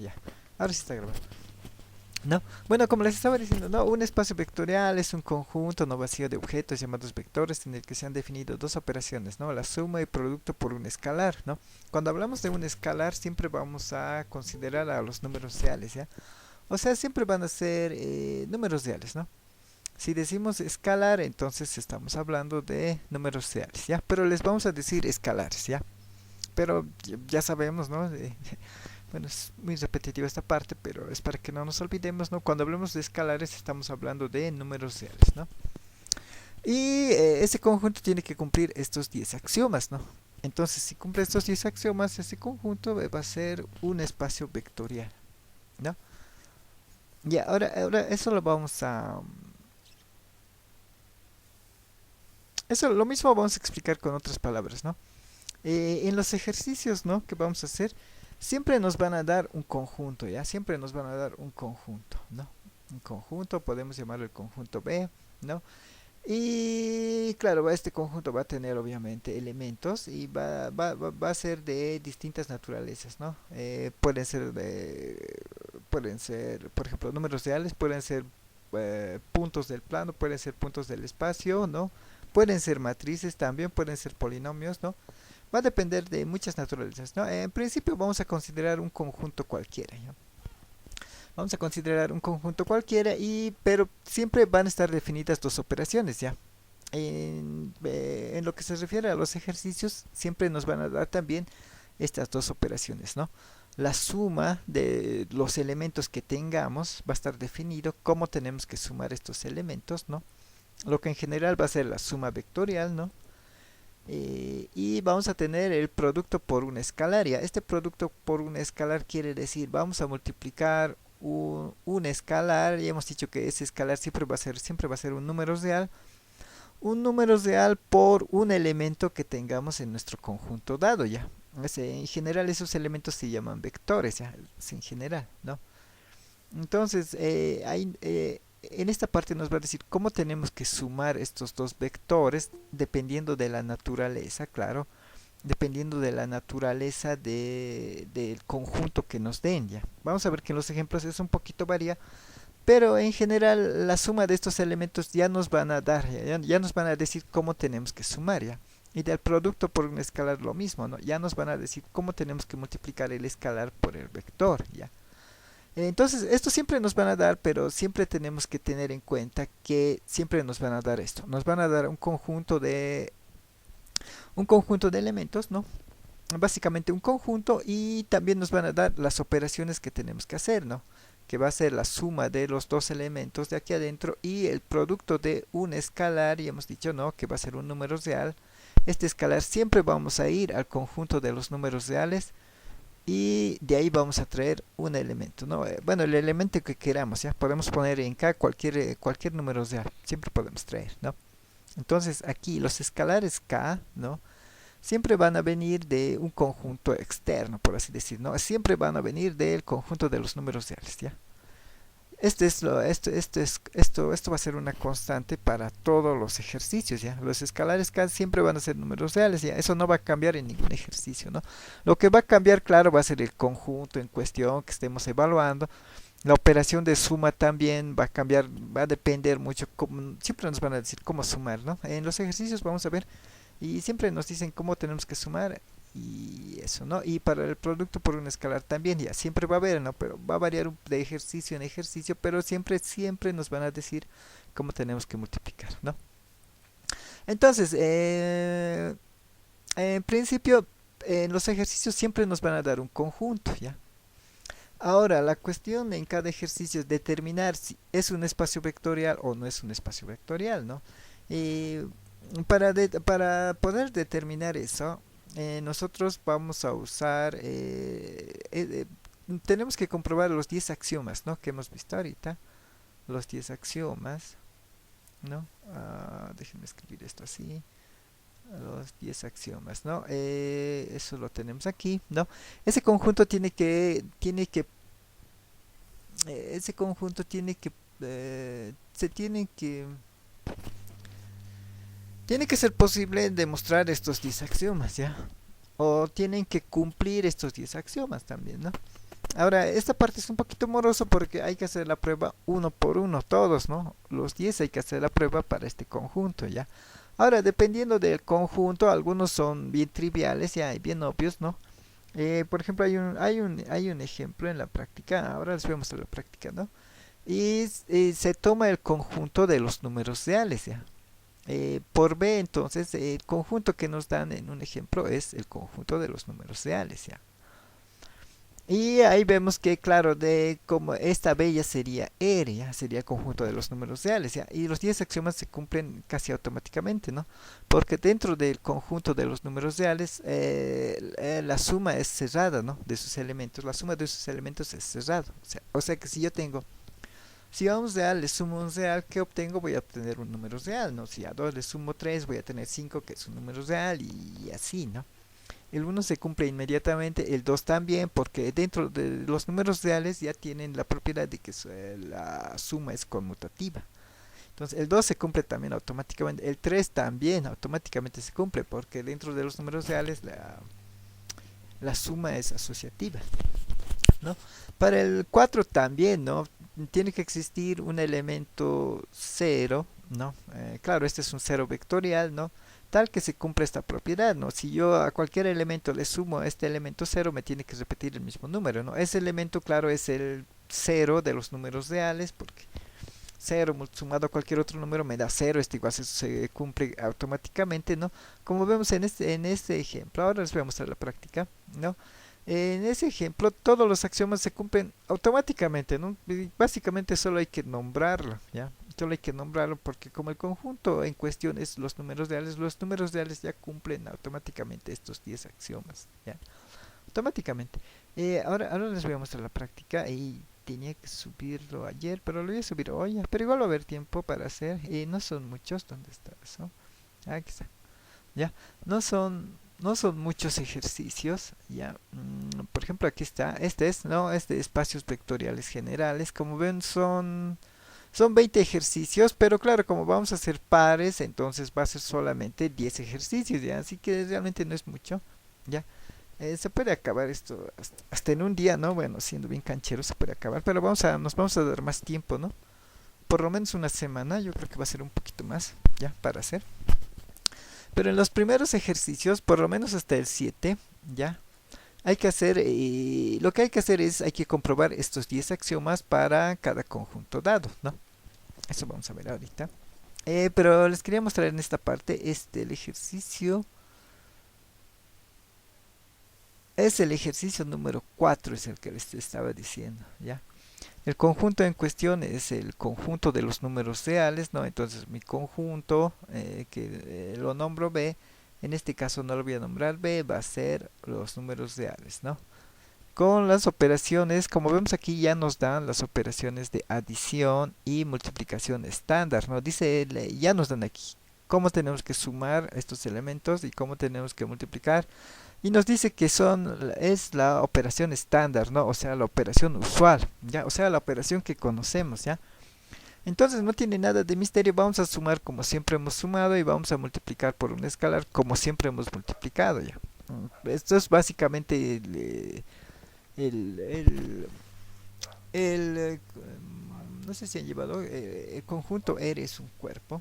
ya. Ahora sí está grabando. ¿No? Bueno, como les estaba diciendo, ¿no? Un espacio vectorial es un conjunto no vacío de objetos llamados vectores en el que se han definido dos operaciones, ¿no? La suma y producto por un escalar, ¿no? Cuando hablamos de un escalar siempre vamos a considerar a los números reales, ¿ya? O sea, siempre van a ser números reales, ¿no? Si decimos escalar, entonces estamos hablando de números reales, ¿ya? Pero les vamos a decir escalares, ¿ya? Pero ya sabemos, ¿no? Bueno, es muy repetitiva esta parte, pero es para que no nos olvidemos, ¿no? Cuando hablamos de escalares estamos hablando de números reales, ¿no? Y ese conjunto tiene que cumplir estos 10 axiomas, ¿no? Entonces, si cumple estos 10 axiomas, ese conjunto va a ser un espacio vectorial, ¿no? Ya, ahora eso lo vamos a... Eso lo mismo vamos a explicar con otras palabras, ¿no? En los ejercicios, ¿no? Que vamos a hacer, siempre nos van a dar un conjunto, ¿ya? Siempre nos van a dar un conjunto, ¿no? Un conjunto, podemos llamarlo el conjunto B, ¿no? Y claro, este conjunto va a tener obviamente elementos y va a ser de distintas naturalezas, ¿no? Pueden ser, por ejemplo, números reales, pueden ser puntos del plano, pueden ser puntos del espacio, ¿no? Pueden ser matrices también, pueden ser polinomios, ¿no? Va a depender de muchas naturalezas, ¿no? En principio vamos a considerar un conjunto cualquiera, ¿ya? Vamos a considerar un conjunto cualquiera pero siempre van a estar definidas dos operaciones, ¿ya? En lo que se refiere a los ejercicios, siempre nos van a dar también estas dos operaciones, ¿no? La suma de los elementos que tengamos va a estar definido cómo tenemos que sumar estos elementos, ¿no? Lo que en general va a ser la suma vectorial, ¿no? Y vamos a tener el producto por una escalaria. Este producto por una escalar quiere decir, vamos a multiplicar un escalar, y hemos dicho que ese escalar siempre va a ser un número real por un elemento que tengamos en nuestro conjunto dado, ya. En general esos elementos se llaman vectores, ya, es en general, ¿no? Entonces, en esta parte nos va a decir cómo tenemos que sumar estos dos vectores dependiendo de la naturaleza, claro, dependiendo de la naturaleza del conjunto que nos den, ya. Vamos a ver que en los ejemplos es un poquito varía, pero en general la suma de estos elementos ya nos van a dar, ya nos van a decir cómo tenemos que sumar, ya. Y del producto por un escalar lo mismo, ¿no? Ya nos van a decir cómo tenemos que multiplicar el escalar por el vector, ya. Entonces, esto siempre nos van a dar, pero siempre tenemos que tener en cuenta que siempre nos van a dar esto. Nos van a dar un conjunto de elementos, ¿no? Básicamente un conjunto y también nos van a dar las operaciones que tenemos que hacer, ¿no? Que va a ser la suma de los dos elementos de aquí adentro y el producto de un escalar, y hemos dicho, ¿no? Que va a ser un número real. Este escalar siempre vamos a ir al conjunto de los números reales y de ahí vamos a traer un elemento, ¿no? Bueno, el elemento que queramos, ¿ya? Podemos poner en K cualquier número real, siempre podemos traer, ¿no? Entonces aquí los escalares K, ¿no? Siempre van a venir de un conjunto externo, por así decir, ¿no? Siempre van a venir del conjunto de los números reales, ¿ya? Esto va a ser una constante para todos los ejercicios, ¿ya? Los escalares casi siempre van a ser números reales, ¿ya? Eso no va a cambiar en ningún ejercicio, ¿no? Lo que va a cambiar, claro, va a ser el conjunto en cuestión que estemos evaluando. La operación de suma también va a cambiar, va a depender mucho, siempre nos van a decir cómo sumar, ¿no? En los ejercicios vamos a ver y siempre nos dicen cómo tenemos que sumar y eso, ¿no? Y para el producto por un escalar también, ya siempre va a haber, ¿no? Pero va a variar de ejercicio en ejercicio, pero siempre nos van a decir cómo tenemos que multiplicar, ¿no? Entonces, en principio, en los ejercicios siempre nos van a dar un conjunto, ¿ya? Ahora, la cuestión en cada ejercicio es determinar si es un espacio vectorial o no es un espacio vectorial, ¿no? Y para poder determinar eso, nosotros vamos a usar, tenemos que comprobar los 10 axiomas, ¿no? Que hemos visto ahorita, los 10 axiomas, ¿no? Déjenme escribir esto así, los 10 axiomas, ¿no? Eso lo tenemos aquí, ¿no? Ese conjunto ese conjunto tiene que ser posible demostrar estos 10 axiomas, ¿ya? O tienen que cumplir estos 10 axiomas también, ¿no? Ahora, esta parte es un poquito moroso porque hay que hacer la prueba uno por uno, todos, ¿no? Los 10 hay que hacer la prueba para este conjunto, ¿ya? Ahora, dependiendo del conjunto, algunos son bien triviales, ya, y bien obvios, ¿no? Por ejemplo, hay un ejemplo en la práctica, ahora les voy a mostrar la práctica, ¿no? Se toma el conjunto de los números reales, ¿ya? Por B, entonces, el conjunto que nos dan en un ejemplo es el conjunto de los números reales, ¿ya? Y ahí vemos que, claro, de como esta B ya sería R, ya sería conjunto de los números reales, ya. Y los 10 axiomas se cumplen casi automáticamente, ¿no? Porque dentro del conjunto de los números reales, la suma es cerrada, ¿no? De sus elementos. La suma de sus elementos es cerrada. O sea que si yo tengo, si a un real le sumo un real, ¿qué obtengo? Voy a obtener un número real, ¿no? Si a 2 le sumo 3 voy a tener 5 que es un número real, y así, ¿no? El uno se cumple inmediatamente, el 2 también, porque dentro de los números reales ya tienen la propiedad de que la suma es conmutativa. Entonces el 2 se cumple también automáticamente, el 3 también automáticamente se cumple, porque dentro de los números reales la suma es asociativa, ¿no? Para el 4 también, ¿no? Tiene que existir un elemento cero, ¿no? Claro, este es un cero vectorial, ¿no? Tal que se cumpla esta propiedad, ¿no? Si yo a cualquier elemento le sumo a este elemento cero, me tiene que repetir el mismo número, ¿no? Ese elemento, claro, es el cero de los números reales, porque cero sumado a cualquier otro número me da cero, este igual se cumple automáticamente, ¿no? Como vemos en este ejemplo, ahora les voy a mostrar la práctica, ¿no? En ese ejemplo, todos los axiomas se cumplen automáticamente, ¿no? Y básicamente solo hay que nombrarlo, ¿ya? Solo hay que nombrarlo porque como el conjunto en cuestión es los números reales ya cumplen automáticamente estos 10 axiomas, ¿ya? Automáticamente. Ahora les voy a mostrar la práctica y tenía que subirlo ayer, pero lo voy a subir hoy, pero igual va a haber tiempo para hacer. No son muchos, ¿dónde está eso? Aquí está. Ya, no son muchos ejercicios, ya. Por ejemplo, aquí está, este es, ¿no? Este espacios vectoriales generales, como ven son 20 ejercicios, pero claro, como vamos a hacer pares, entonces va a ser solamente 10 ejercicios, ya, así que realmente no es mucho, ya. Se puede acabar esto hasta en un día, ¿no? Bueno, siendo bien canchero se puede acabar, pero nos vamos a dar más tiempo, ¿no? Por lo menos una semana, yo creo que va a ser un poquito más, ya, para hacer. Pero en los primeros ejercicios, por lo menos hasta el 7, ya, hay que hacer, lo que hay que hacer es, hay que comprobar estos 10 axiomas para cada conjunto dado, ¿no? Eso vamos a ver ahorita. Pero les quería mostrar en esta parte, el ejercicio, es el ejercicio número 4, es el que les estaba diciendo, ¿ya? El conjunto en cuestión es el conjunto de los números reales, ¿no? Entonces mi conjunto, que lo nombro B, en este caso no lo voy a nombrar B, va a ser los números reales, ¿no? Con las operaciones, como vemos aquí ya nos dan las operaciones de adición y multiplicación estándar, ¿no? Dice, ya nos dan aquí cómo tenemos que sumar estos elementos y cómo tenemos que multiplicar. Y nos dice que es la operación estándar, ¿no? O sea, la operación usual, ¿ya? O sea, la operación que conocemos, ¿ya? Entonces no tiene nada de misterio, vamos a sumar como siempre hemos sumado y vamos a multiplicar por un escalar como siempre hemos multiplicado, ¿ya? Esto es básicamente el, el, no sé si han llevado, el conjunto R es un cuerpo,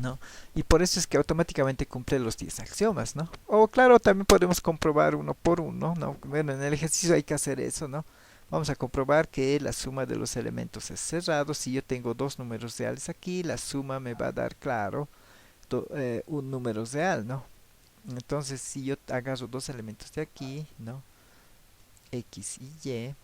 ¿no? Y por eso es que automáticamente cumple los 10 axiomas, ¿no? O claro, también podemos comprobar uno por uno, ¿no? Bueno, en el ejercicio hay que hacer eso, ¿no? Vamos a comprobar que la suma de los elementos es cerrado. Si yo tengo dos números reales aquí, la suma me va a dar, claro, un número real, ¿no? Entonces, si yo agarro dos elementos de aquí, ¿no? X y Y,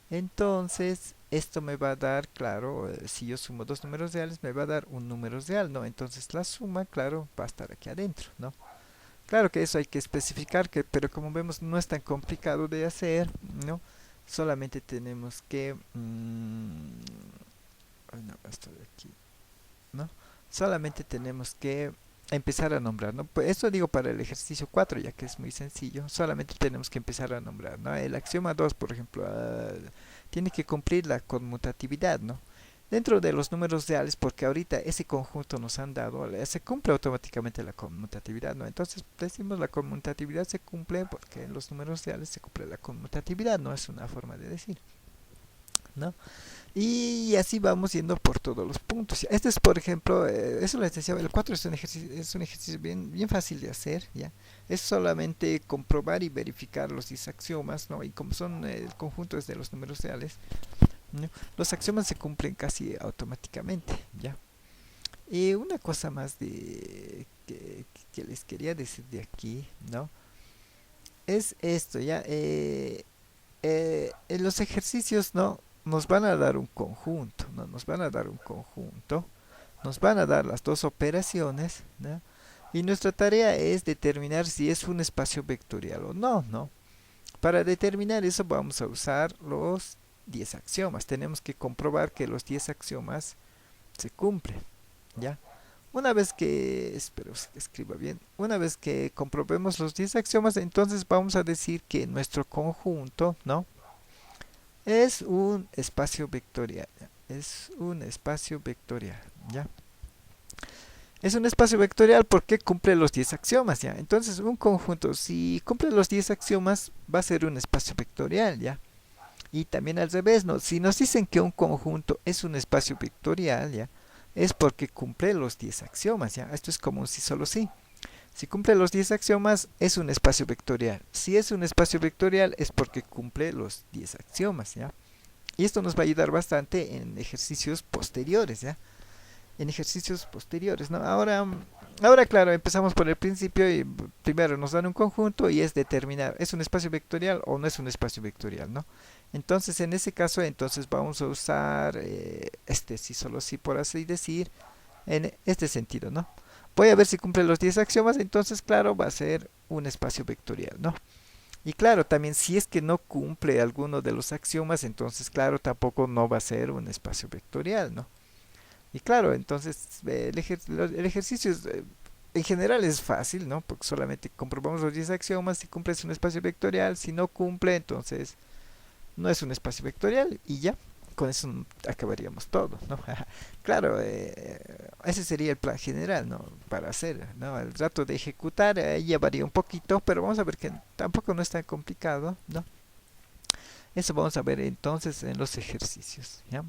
entonces, esto me va a dar, claro, si yo sumo dos números reales, me va a dar un número real, ¿no? Entonces la suma, claro, va a estar aquí adentro, ¿no? Claro que eso hay que especificar, pero como vemos no es tan complicado de hacer, ¿no? Solamente tenemos que... no, esto de aquí, ¿no? Solamente tenemos que empezar a nombrar, ¿no? Pues esto digo para el ejercicio 4 ya que es muy sencillo, solamente tenemos que empezar a nombrar, ¿no? El axioma 2 por ejemplo, tiene que cumplir la conmutatividad, ¿no? dentro de los números reales, porque ahorita ese conjunto nos han dado, se cumple automáticamente la conmutatividad, ¿no? Entonces decimos la conmutatividad se cumple porque en los números reales se cumple la conmutatividad, no es una forma de decir, ¿no? Y así vamos yendo por todos los puntos. Este es, por ejemplo, eso les decía, el 4 es un ejercicio bien fácil de hacer, ¿ya? Es solamente comprobar y verificar los 10 axiomas, ¿no? Y como son el conjunto es de los números reales, ¿no? Los axiomas se cumplen casi automáticamente, ¿ya? Y una cosa más que les quería decir de aquí, ¿no? Es esto, ¿ya? En los ejercicios, ¿no? Nos van a dar un conjunto, ¿no? Nos van a dar un conjunto, nos van a dar las dos operaciones, ¿no? Y nuestra tarea es determinar si es un espacio vectorial o no, ¿no? Para determinar eso vamos a usar los 10 axiomas. Tenemos que comprobar que los 10 axiomas se cumplen, ¿ya? Una vez que, espero que escriba bien, una vez que comprobemos los 10 axiomas, entonces vamos a decir que nuestro conjunto, ¿no? Es un espacio vectorial, es un espacio vectorial, ¿ya? Es un espacio vectorial porque cumple los 10 axiomas, ¿ya? Entonces un conjunto, si cumple los 10 axiomas, va a ser un espacio vectorial, ¿ya? Y también al revés, ¿no? Si nos dicen que un conjunto es un espacio vectorial, ¿ya? Es porque cumple los 10 axiomas, ¿ya? Esto es como un sí solo sí. Si cumple los 10 axiomas, es un espacio vectorial. Si es un espacio vectorial, es porque cumple los 10 axiomas, ¿ya? Y esto nos va a ayudar bastante en ejercicios posteriores, ¿ya? En ejercicios posteriores, ¿no? Ahora claro, empezamos por el principio y primero nos dan un conjunto y es determinar, ¿es un espacio vectorial o no es un espacio vectorial, ¿no? Entonces, en ese caso, entonces vamos a usar este sí, solo sí, por así decir, en este sentido, ¿no? Voy a ver si cumple los 10 axiomas, entonces, claro, va a ser un espacio vectorial, ¿no? Y claro, también si es que no cumple alguno de los axiomas, entonces, claro, tampoco no va a ser un espacio vectorial, ¿no? Y claro, entonces el ejercicio en general es fácil, ¿no? Porque solamente comprobamos los 10 axiomas, si cumple es un espacio vectorial, si no cumple, entonces no es un espacio vectorial y ya, con eso acabaríamos todo, ¿no? Claro, ese sería el plan general, ¿no? Para hacer, ¿no? El rato de ejecutar ya varía un poquito, pero vamos a ver que tampoco no es tan complicado, ¿no? Eso vamos a ver entonces en los ejercicios, ¿ya?